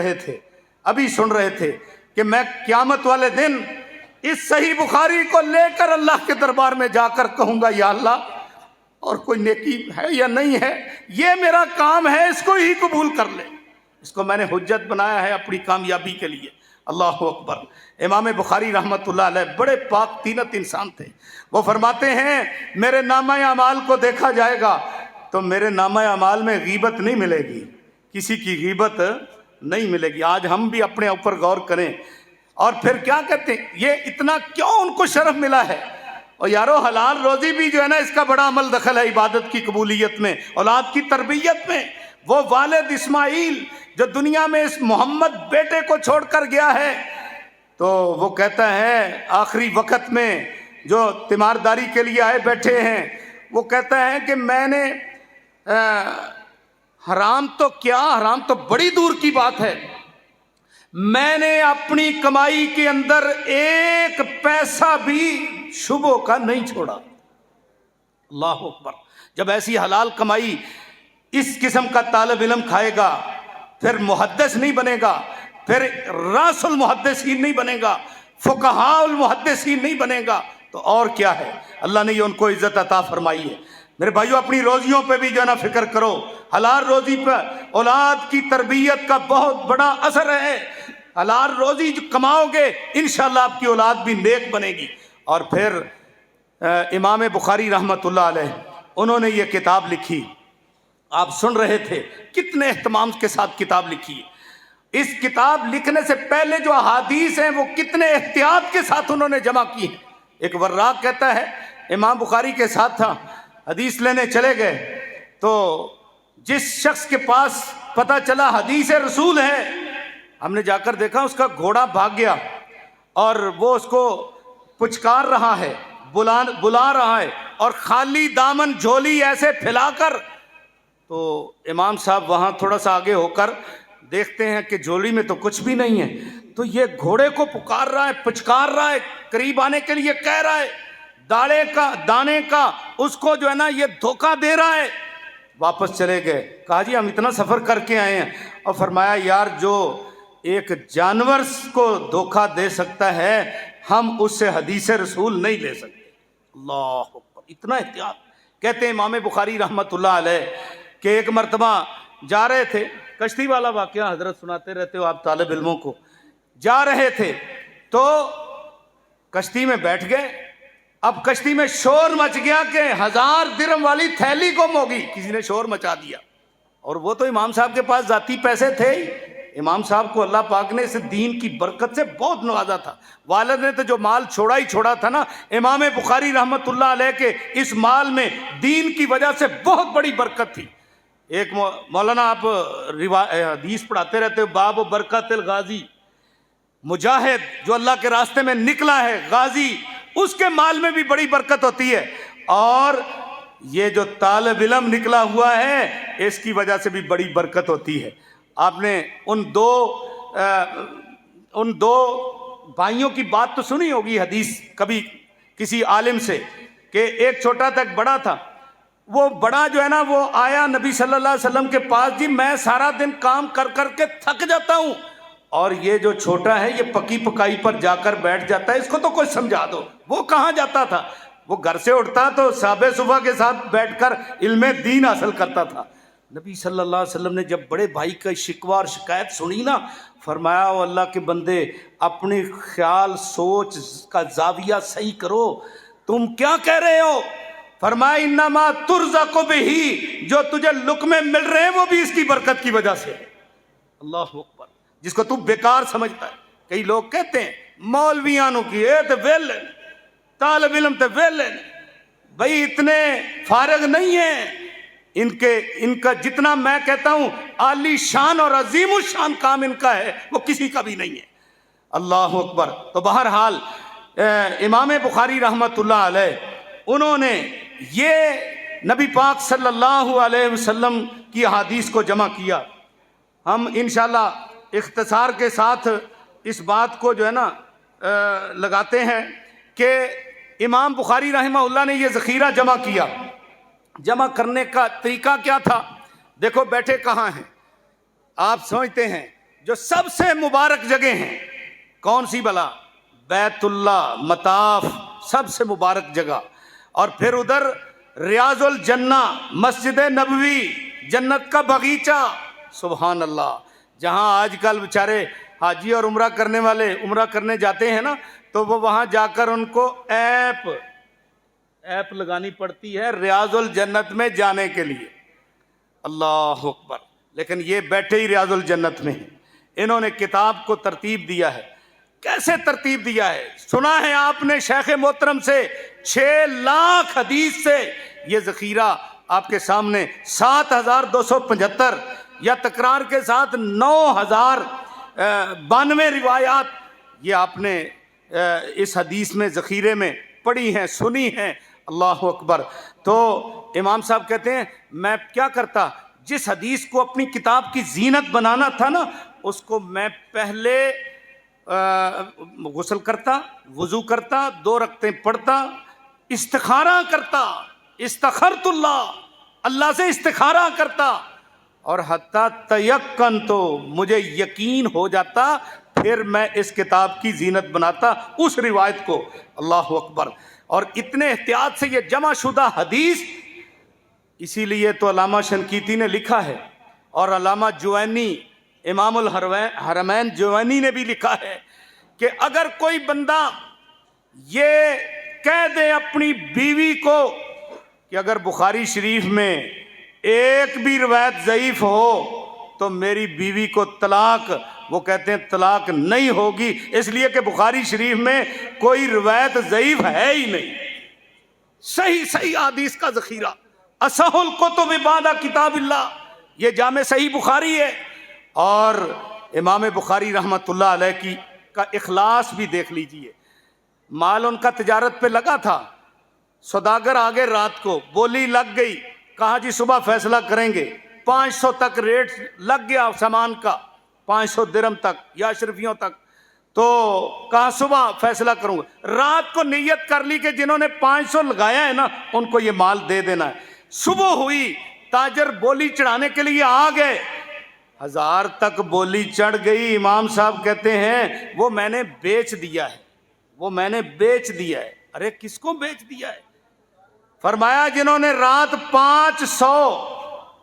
رہے تھے کہ میں قیامت والے دن اس صحیح بخاری کو لے کر اللہ کے دربار میں جا کر کہوں گا یا اللہ اور کوئی نیکی ہے یا نہیں ہے، یہ میرا کام ہے، اس کو ہی قبول کر لے. اس کو میں نے حجت بنایا ہے اپنی کامیابی کے لیے. اللہ اکبر. امام بخاری رحمت اللہ علیہ بڑے پاک طینت انسان تھے. وہ فرماتے ہیں میرے نامہ اعمال کو دیکھا جائے گا تو میرے نامہ اعمال میں غیبت نہیں ملے گی، کسی کی غیبت نہیں ملے گی. آج ہم بھی اپنے اوپر غور کریں. اور پھر کیا کہتے ہیں، یہ اتنا کیوں ان کو شرف ملا ہے؟ اور یارو حلال روزی بھی جو ہے نا، اس کا بڑا عمل دخل ہے عبادت کی قبولیت میں، اولاد کی تربیت میں. وہ والد اسماعیل جو دنیا میں اس محمد بیٹے کو چھوڑ کر گیا ہے، تو وہ کہتا ہے آخری وقت میں جو تیمارداری کے لیے آئے بیٹھے ہیں، وہ کہتا ہے کہ میں نے حرام تو بڑی دور کی بات ہے، میں نے اپنی کمائی کے اندر 1 پیسہ بھی شبوں کا نہیں چھوڑا. اللہ اکبر. جب ایسی حلال کمائی اس قسم کا طالب علم کھائے گا، پھر محدث نہیں بنے گا، پھر راس المحدثین نہیں بنے گا، فقہاء المحدثین نہیں بنے گا، تو اور کیا ہے؟ اللہ نے یہ ان کو عزت عطا فرمائی ہے. میرے بھائیوں، اپنی روزیوں پہ بھی جو ہے نا فکر کرو. حلال روزی پہ اولاد کی تربیت کا بہت بڑا اثر ہے. حلال روزی جو کماؤ گے انشاءاللہ آپ کی اولاد بھی نیک بنے گی. اور پھر امام بخاری رحمت اللہ علیہ انہوں نے یہ کتاب لکھی. آپ سن رہے تھے کتنے اہتمام کے ساتھ کتاب لکھی ہے. اس کتاب لکھنے سے پہلے جو احادیث ہیں وہ کتنے احتیاط کے ساتھ انہوں نے جمع کی ہیں. ایک وراق کہتا ہے امام بخاری کے ساتھ تھا، حدیث لینے چلے گئے تو جس شخص کے پاس پتہ چلا حدیث رسول ہے، ہم نے جا کر دیکھا اس کا گھوڑا بھاگ گیا اور وہ اس کو پچکار رہا ہے، بلا رہا ہے، اور خالی دامن جھولی ایسے پھیلا کر. تو امام صاحب وہاں تھوڑا سا آگے ہو کر دیکھتے ہیں کہ جھولی میں تو کچھ بھی نہیں ہے. تو یہ گھوڑے کو پکار رہا ہے، پچکار رہا ہے، قریب آنے کے لیے کہہ رہا ہے، دانے کا اس کو جو ہے نا یہ دھوکہ دے رہا ہے. واپس چلے گئے. کہا جی ہم اتنا سفر کر کے آئے ہیں. اور فرمایا یار جو ایک جانور کو دھوکہ دے سکتا ہے ہم اس سے حدیث رسول نہیں لے سکتے. اللہ اکبر. اتنا احتیاط. کہتے ہیں امام بخاری رحمت اللہ علیہ کہ ایک مرتبہ جا رہے تھے، کشتی والا واقعہ حضرت سناتے رہتے ہو آپ طالب علموں کو. جا رہے تھے تو کشتی میں بیٹھ گئے، اب کشتی میں شور مچ گیا کہ 1000 درہم والی تھیلی گم ہوگی، کسی نے شور مچا دیا، اور وہ تو امام صاحب کے پاس ذاتی پیسے تھے ہی۔ امام صاحب کو اللہ پاک نے اس دین کی برکت سے بہت نوازا تھا، والد نے تو جو مال چھوڑا ہی چھوڑا تھا نا، امام بخاری رحمت اللہ علیہ کے اس مال میں دین کی وجہ سے بہت بڑی برکت تھی۔ ایک مولانا آپ حدیث پڑھاتے رہتے ہو، باب برکت الغازی، مجاہد جو اللہ کے راستے میں نکلا ہے غازی، اس کے مال میں بھی بڑی برکت ہوتی ہے، اور یہ جو طالب علم نکلا ہوا ہے اس کی وجہ سے بھی بڑی برکت ہوتی ہے۔ آپ نے ان دو بھائیوں کی بات تو سنی ہوگی حدیث کبھی کسی عالم سے، کہ ایک چھوٹا تھا ایک بڑا تھا۔ وہ بڑا جو ہے نا وہ آیا نبی صلی اللہ علیہ وسلم کے پاس، جی میں سارا دن کام کر کر کے تھک جاتا ہوں، اور یہ جو چھوٹا ہے یہ پکی پکائی پر جا کر بیٹھ جاتا ہے، اس کو تو کوئی سمجھا دو۔ وہ کہاں جاتا تھا؟ وہ گھر سے اٹھتا تو صحابہ صبح کے ساتھ بیٹھ کر علم دین حاصل کرتا تھا۔ نبی صلی اللہ علیہ وسلم نے جب بڑے بھائی کا شکوہ اور شکایت سنی نا، فرمایا او اللہ کے بندے، اپنی خیال سوچ کا زاویہ صحیح کرو، تم کیا کہہ رہے ہو؟ فرمایا انما ترزق بہ، جو تجھے لقمے مل رہے ہیں وہ بھی اس کی برکت کی وجہ سے۔ اللہ اکبر، جس کو تو بیکار سمجھتا ہے۔ کئی لوگ کہتے ہیں مولویانوں کی اے تے ویل طالب علم تے ویل، بھائی اتنے فارغ نہیں ہیں، ان کا جتنا میں کہتا ہوں عالی شان اور عظیم الشان کام ان کا ہے وہ کسی کا بھی نہیں ہے۔ اللہ اکبر۔ تو بہرحال امام بخاری رحمت اللہ علیہ انہوں نے یہ نبی پاک صلی اللہ علیہ وسلم کی احادیث کو جمع کیا۔ ہم انشاءاللہ اختصار کے ساتھ اس بات کو جو ہے نا لگاتے ہیں کہ امام بخاری رحمہ اللہ نے یہ ذخیرہ جمع کیا۔ جمع کرنے کا طریقہ کیا تھا؟ دیکھو بیٹھے کہاں ہیں آپ سمجھتے ہیں؟ جو سب سے مبارک جگہ ہیں کون سی بلا؟ بیت اللہ، مطاف، سب سے مبارک جگہ، اور پھر ادھر ریاض الجنہ، مسجد نبوی، جنت کا باغیچہ، سبحان اللہ، جہاں آج کل بیچارے حاجی اور عمرہ کرنے والے عمرہ کرنے جاتے ہیں نا، تو وہ وہاں جا کر ان کو ایپ لگانی پڑتی ہے ریاض الجنت میں جانے کے لیے۔ اللہ اکبر۔ لیکن یہ بیٹھے ہی ریاض الجنت میں ہیں۔ انہوں نے کتاب کو ترتیب دیا ہے۔ کیسے ترتیب دیا ہے؟ سنا ہے آپ نے شیخ محترم سے 6 لاکھ حدیث سے یہ ذخیرہ آپ کے سامنے 7275 یا تکرار کے ساتھ 9092 روایات یہ آپ نے اس حدیث میں ذخیرے میں پڑھی ہیں، سنی ہیں۔ اللہ اکبر۔ تو امام صاحب کہتے ہیں میں کیا کرتا، جس حدیث کو اپنی کتاب کی زینت بنانا تھا نا، اس کو میں پہلے غسل کرتا، وضو کرتا، 2 رکعتیں پڑھتا، استخارہ کرتا، استخرت اللہ سے استخارہ کرتا، اور حتیٰ تیقن، تو مجھے یقین ہو جاتا، پھر میں اس کتاب کی زینت بناتا اس روایت کو۔ اللہ اکبر۔ اور اتنے احتیاط سے یہ جمع شدہ حدیث، اسی لیے تو علامہ شنقیطی نے لکھا ہے، اور علامہ جوینی، امام الحرمین جوینی نے بھی لکھا ہے کہ اگر کوئی بندہ یہ کہہ دے اپنی بیوی کو کہ اگر بخاری شریف میں ایک بھی روایت ضعیف ہو تو میری بیوی کو طلاق، وہ کہتے ہیں طلاق نہیں ہوگی، اس لیے کہ بخاری شریف میں کوئی روایت ضعیف ہے ہی نہیں، صحیح حدیث کا ذخیرہ، اصح الکتب بعد کتاب اللہ، یہ جامع صحیح بخاری ہے۔ اور امام بخاری رحمت اللہ علیہ کا اخلاص بھی دیکھ لیجئے۔ مال ان کا تجارت پہ لگا تھا، سوداگر آگے رات کو، بولی لگ گئی، کہا جی صبح فیصلہ کریں گے، 500 تک ریٹ لگ گیا سامان کا، 500 درہم تک یا اشرفیوں تک، تو کہا صبح فیصلہ کروں گا۔ رات کو نیت کر لی کہ جنہوں نے 500 لگایا ہے نا ان کو یہ مال دے دینا ہے۔ صبح ہوئی، تاجر بولی چڑھانے کے لیے آ گئے، 1000 تک بولی چڑھ گئی۔ امام صاحب کہتے ہیں وہ میں نے بیچ دیا ہے، وہ میں نے بیچ دیا ہے۔ ارے کس کو بیچ دیا ہے؟ فرمایا جنہوں نے رات 500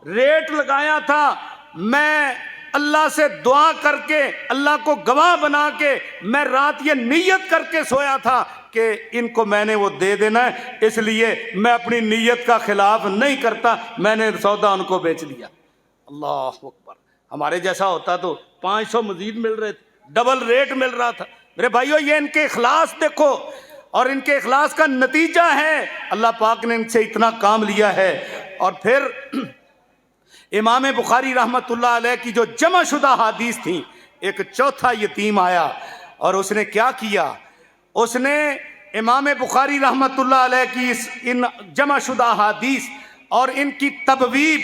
ریٹ لگایا تھا، میں اللہ سے دعا کر کے، اللہ کو گواہ بنا کے، میں رات یہ نیت کر کے سویا تھا کہ ان کو میں نے وہ دے دینا ہے، اس لیے میں اپنی نیت کا خلاف نہیں کرتا، میں نے سودا ان کو بیچ دیا۔ اللہ اکبر۔ ہمارے جیسا ہوتا تو 500 مزید مل رہے تھے، ڈبل ریٹ مل رہا تھا۔ میرے بھائیو، یہ ان کے اخلاص دیکھو، اور ان کے اخلاص کا نتیجہ ہے اللہ پاک نے ان سے اتنا کام لیا ہے۔ اور پھر امام بخاری رحمت اللہ علیہ کی جو جمع شدہ حدیث تھیں، ایک چوتھا یتیم آیا اور اس نے کیا کیا، اس نے امام بخاری رحمت اللہ علیہ کی ان جمع شدہ حدیث اور ان کی تبویب،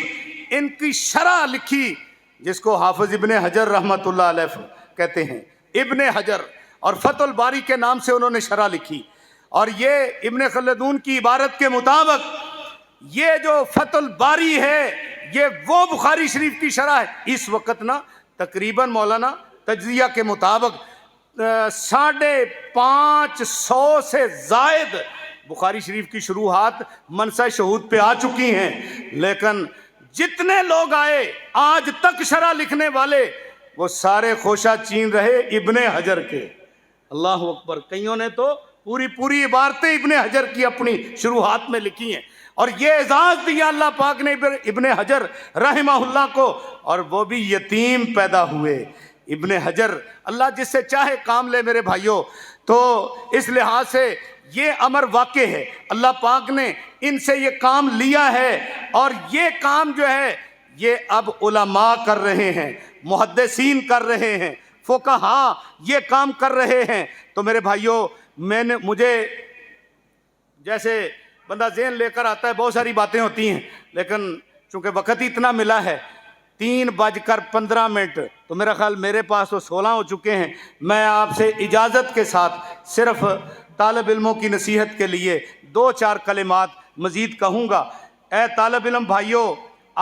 ان کی شرح لکھی، جس کو حافظ ابن حجر رحمت اللہ علیہ کہتے ہیں، ابن حجر، اور فتح الباری کے نام سے انہوں نے شرح لکھی۔ اور یہ ابن خلدون کی عبارت کے مطابق یہ جو فتح الباری ہے یہ وہ بخاری شریف کی شرح ہے۔ اس وقت نا تقریباً مولانا تجزیہ کے مطابق 550 سے زائد بخاری شریف کی شروحات منصہ شہود پہ آ چکی ہیں، لیکن جتنے لوگ آئے آج تک شرح لکھنے والے وہ سارے خوشہ چین رہے ابن حجر کے۔ اللہ اکبر۔ کئیوں نے تو پوری عبارتیں ابن حجر کی اپنی شروحات میں لکھی ہیں، اور یہ اعزاز دیا اللہ پاک نے ابن حجر رحمہ اللہ کو، اور وہ بھی یتیم پیدا ہوئے۔ ابن حجر، اللہ جس سے چاہے کام لے میرے بھائیوں، تو اس لحاظ سے یہ امر واقع ہے، اللہ پاک نے ان سے یہ کام لیا ہے، اور یہ کام جو ہے یہ اب علماء کر رہے ہیں، محدثین کر رہے ہیں، فقہاء یہ کام کر رہے ہیں۔ تو میرے بھائیوں، مجھے جیسے بندہ ذہن لے کر آتا ہے، بہت ساری باتیں ہوتی ہیں، لیکن چونکہ وقت ہی اتنا ملا ہے، 3:15، تو میرا خیال میرے پاس تو 16 ہو چکے ہیں۔ میں آپ سے اجازت کے ساتھ صرف طالب علموں کی نصیحت کے لیے 2-4 کلمات مزید کہوں گا۔ اے طالب علم بھائیوں،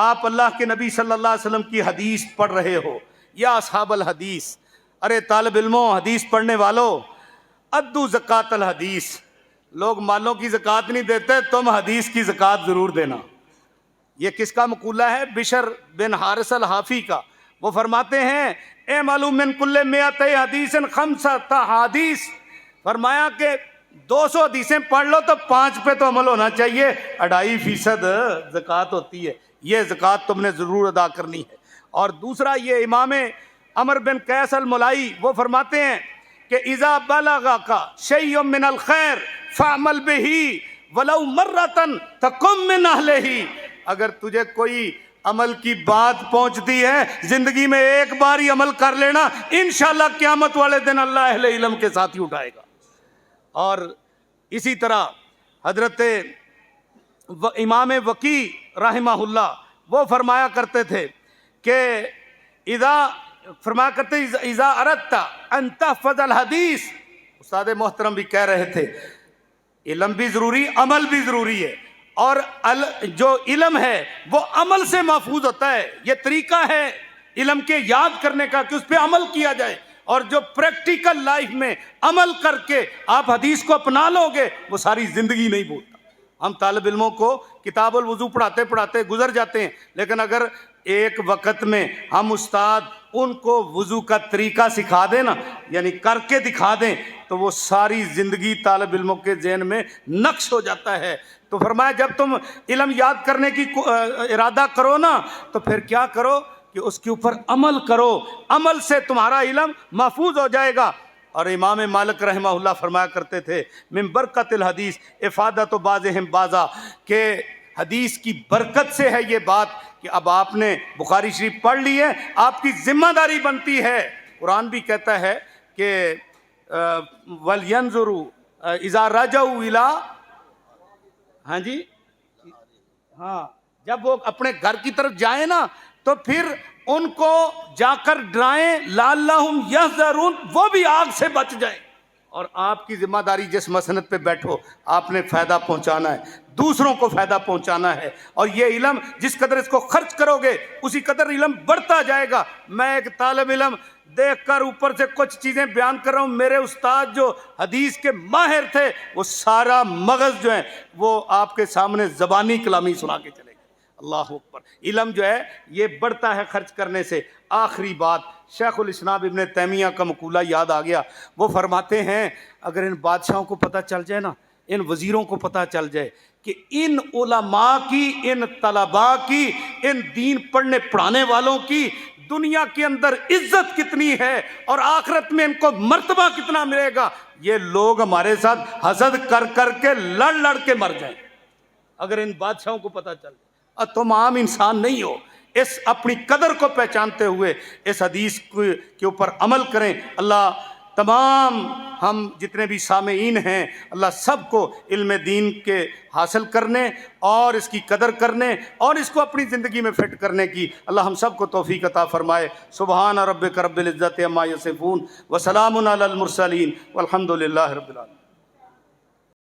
آپ اللہ کے نبی صلی اللہ علیہ وسلم کی حدیث پڑھ رہے ہو، یا اصحاب الحدیث، ارے طالب علموں، حدیث پڑھنے والوں، ادو زکوٰۃ الحدیث، لوگ مالوں کی زکوٰۃ نہیں دیتے، تم حدیث کی زکوٰۃ ضرور دینا۔ یہ کس کا مقولہ ہے؟ بشر بن حارث الحافی کا۔ وہ فرماتے ہیں، اے معلوم من کل مئت حدیث 5 احادیث، فرمایا کہ 200 حدیثیں پڑھ لو تو 5 پہ تو عمل ہونا چاہیے، 2.5% زکوٰۃ ہوتی ہے، یہ زکوٰۃ تم نے ضرور ادا کرنی ہے۔ اور دوسرا، یہ امام عمر بن قیس الملائی وہ فرماتے ہیں کہ اذا بلغک شیء من الخیر فاعمل بہ ولو مرۃ تکن من اہلہ، اگر تجھے کوئی عمل کی بات پہنچتی ہے زندگی میں ایک بار ہی عمل کر لینا، انشاءاللہ قیامت والے دن اللہ اہل علم کے ساتھ ہی اٹھائے گا۔ اور اسی طرح حضرت امام وقی رحمہ اللہ وہ فرمایا کرتے تھے کہ اذا اردت ان تحفظ الحدیث، استاد محترم بھی کہہ رہے تھے علم بھی ضروری، عمل بھی ضروری ہے، اور جو علم ہے وہ عمل سے محفوظ ہوتا ہے۔ یہ طریقہ ہے علم کے یاد کرنے کا کہ اس پہ عمل کیا جائے، اور جو پریکٹیکل لائف میں عمل کر کے آپ حدیث کو اپنا لو گے وہ ساری زندگی نہیں بھولتا۔ ہم طالب علموں کو کتاب الوضو پڑھاتے پڑھاتے گزر جاتے ہیں، لیکن اگر ایک وقت میں ہم استاد ان کو وضو کا طریقہ سکھا دیں نا، یعنی کر کے دکھا دیں، تو وہ ساری زندگی طالب علموں کے ذہن میں نقش ہو جاتا ہے۔ تو فرمایا جب تم علم یاد کرنے کی ارادہ کرو نا، تو پھر کیا کرو کہ اس کے اوپر عمل کرو، عمل سے تمہارا علم محفوظ ہو جائے گا۔ اور امام مالک رحمہ اللہ فرمایا کرتے تھے، من برکت الحدیث افادۃ بعضہم بعضا، کہ حدیث کی برکت سے ہے یہ بات کہ اب آپ نے بخاری شریف پڑھ لی ہے، آپ کی ذمہ داری بنتی ہے۔ قرآن بھی کہتا ہے کہ وَلْيَنْظُرُوا اِذَا رَجَعُوا إِلَىٰ، ہاں جی، ہاں، جب وہ اپنے گھر کی طرف جائیں نا تو پھر ان کو جا کر ڈرائیں، لعلہم یحذرون، وہ بھی آگ سے بچ جائیں۔ اور آپ کی ذمہ داری جس مسند پہ بیٹھو، آپ نے فائدہ پہنچانا ہے، دوسروں کو فائدہ پہنچانا ہے، اور یہ علم جس قدر اس کو خرچ کرو گے اسی قدر علم بڑھتا جائے گا۔ میں ایک طالب علم دیکھ کر اوپر سے کچھ چیزیں بیان کر رہا ہوں، میرے استاد جو حدیث کے ماہر تھے وہ سارا مغز جو ہے وہ آپ کے سامنے زبانی کلامی سنا کے چلے گئے۔ اللہ اکبر. علم جو ہے یہ بڑھتا ہے خرچ کرنے سے. آخری بات شیخ الاسلام ابن تیمیہ کا مقولہ یاد آ گیا. وہ فرماتے ہیں اگر ان بادشاہوں کو پتہ چل جائے نا، ان وزیروں کو پتہ چل جائے کہ ان علماء کی، ان طلباء کی، ان دین پڑھنے پڑھانے والوں کی دنیا کے اندر عزت کتنی ہے اور آخرت میں ان کو مرتبہ کتنا ملے گا، یہ لوگ ہمارے ساتھ حسد کر کر کے لڑ لڑ کے مر جائیں اگر ان بادشاہوں کو پتہ چل جائے. اور تم عام انسان نہیں ہو. اس اپنی قدر کو پہچانتے ہوئے اس حدیث کے اوپر عمل کریں. اللہ تمام ہم جتنے بھی سامعین ہیں اللہ سب کو علم دین کے حاصل کرنے اور اس کی قدر کرنے اور اس کو اپنی زندگی میں فٹ کرنے کی اللہ ہم سب کو توفیق عطا فرمائے. سبحان ربک رب العزت عما یصفون وسلام علی المرسلین والحمد للہ رب العالمین.